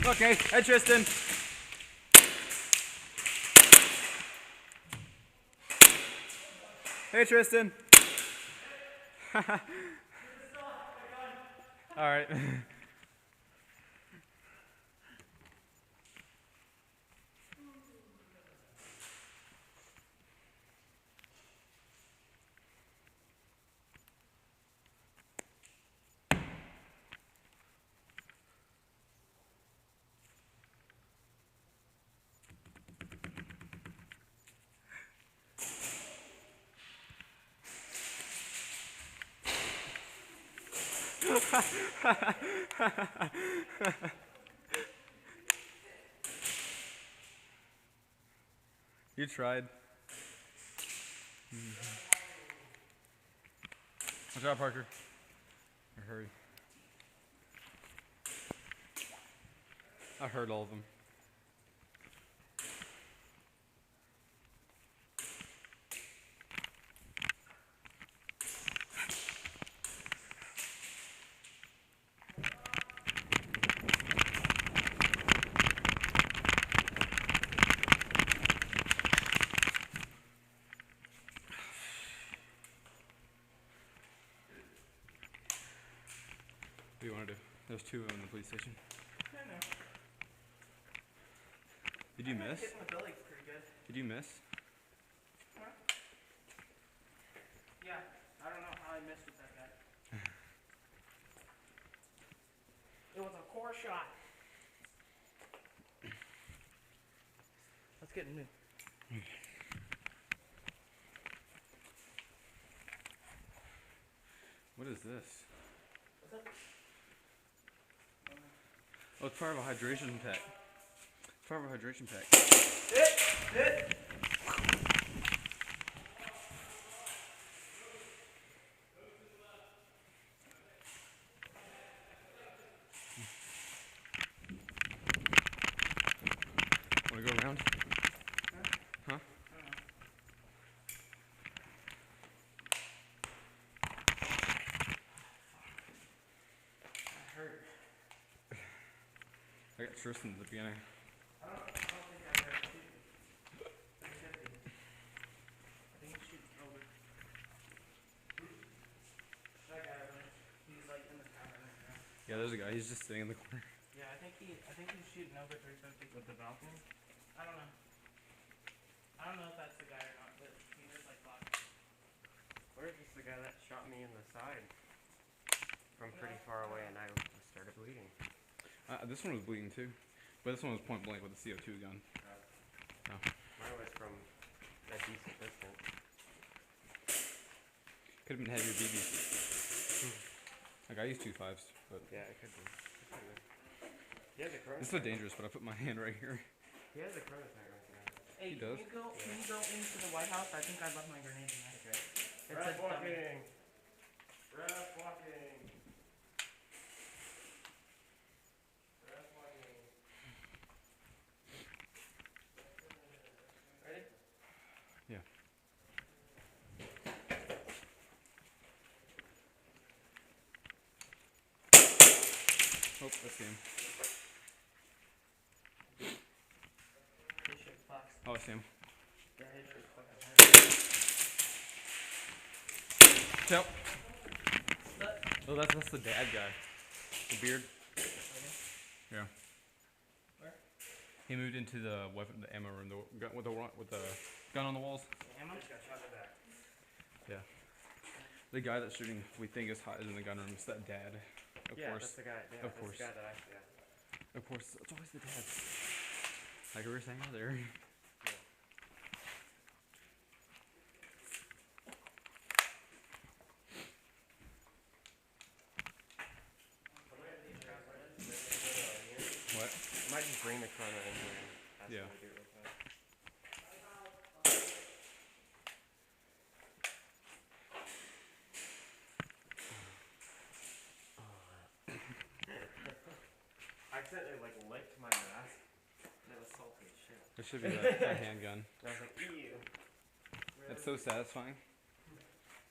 Okay, hey Tristan. Hey Tristan. Alright. You tried. Good job, Parker. Hurry. I heard all of them. What do you want to do? There's two in the police station. I know. Did you miss? Hitting the belly's pretty good. Did you miss? Huh? Yeah, I don't know how I missed with that guy. It was a core shot. Let's get in there. What is this? What's up? Oh, it's part of a hydration pack. It's part of a hydration pack. Hit! Want to go around? Huh? I hurt. I got Tristan at the beginning. I don't think I ever shoot. I think he's shooting over. That guy, he's like in the camera right now. Yeah, there's a guy. He's just sitting in the corner. Yeah, I think he's shooting over 350 with the balcony. I don't know. I don't know if that's the guy or not, but he just like blocked. Or is this the guy that shot me in the side from pretty far away and I started bleeding? This one was bleeding too, but this one was point blank with a CO2 gun. No. Mine was from a decent distance. Could have been heavier BBs. Like I used 2.5s, but Yeah, it could be. He has a chronotype. it's so dangerous. But I put my hand right here. He has a chronotype right there. Hey, He does. Can you go into the White House? I think I left my grenade in there. Okay. It's Ref a walking! Ref walking! Ref walking. Ready? Yeah. Oh, that's him. This shit fucks. Oh, I see him. Yeah, his shit fucking hurts. Tell. Oh, that's the dad guy. The beard. Yeah. Where? He moved into the weapon, the ammo room, the gun, with the gun on the walls. Ammo? Just got shot in the back. Yeah. The guy that's shooting, we think is hot, is in the gun room. It's that dad. Of Yeah, course. that's the guy. Yeah, Of that's course. the guy that yeah. Of course, it's always the dads. Like we were saying earlier. What? I might just bring the chrono in here and ask Yeah. him to do it real quick. I accidentally like licked my mask and it was salty as shit. It should be a handgun. And I was like, ew. It's so satisfying.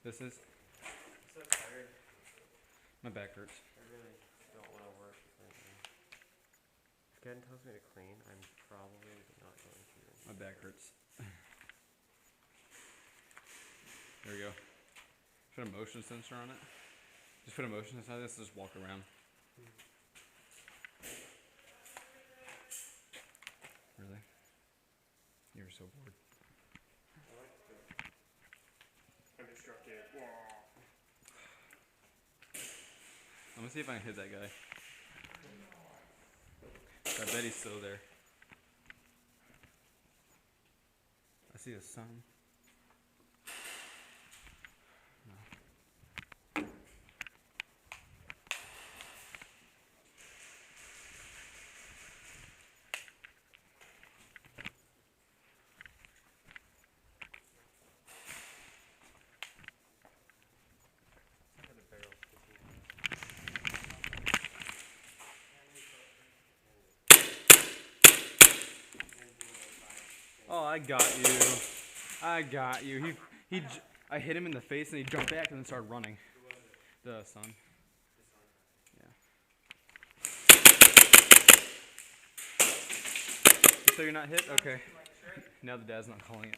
This is. I'm so tired. My back hurts. I really don't want to work right now. skin tells me to clean, I'm probably not going to. My back hurts. There we go. Put a motion sensor on it. Just put a motion sensor on this. Just walk around. Really? You're so bored. I'm distracted. I'm gonna see if I can hit that guy. I bet he's still there. I see the sun. No. Oh, I got you. I got you. I hit him in the face and he jumped back and then started running. The sun. Yeah. So you're not hit? Okay. Now the dad's not calling it.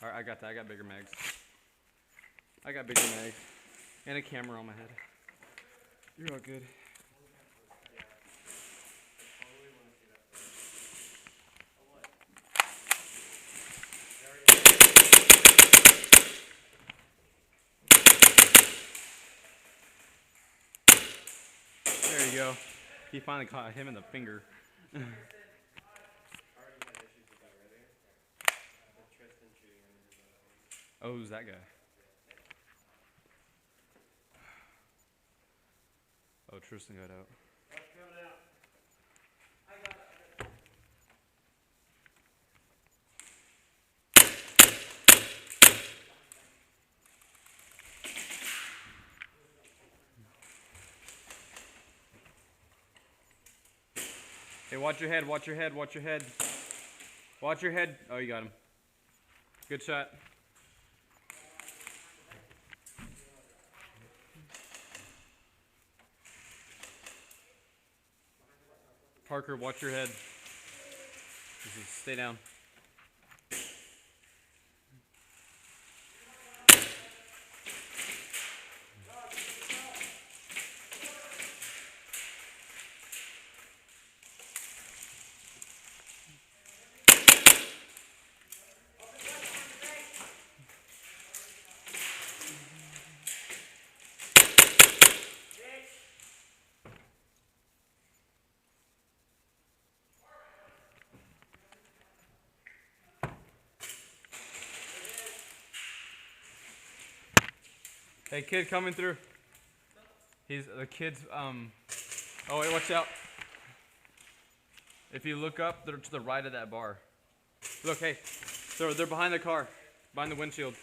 Alright, I got that. I got bigger mags. I got bigger mags. And a camera on my head. You're all good. There you go. He finally caught him in the finger. Oh, who's that guy? Oh, Tristan got out. Hey, watch your head, watch your head, watch your head. Watch your head. Oh, you got him. Good shot. Parker, watch your head. Stay down. Hey, kid coming through. He's the kid's oh wait, watch out. If you look up, they're to the right of that bar. Look, hey. They're behind the car. Behind the windshield.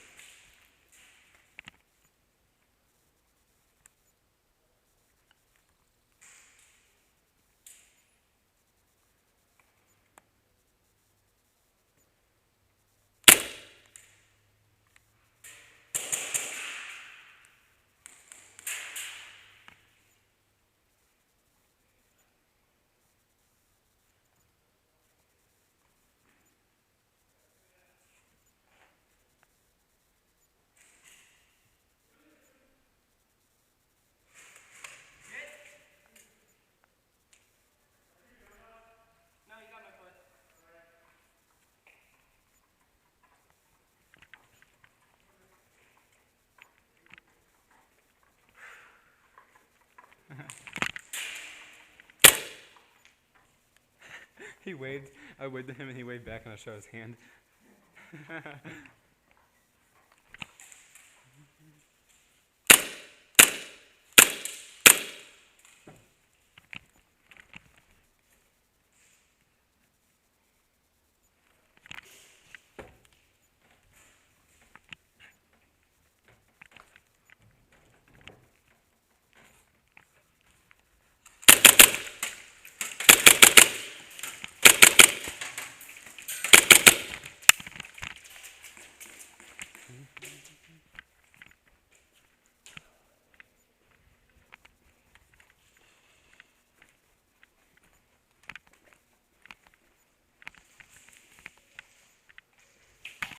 He waved. I waved to him and he waved back and I showed his hand.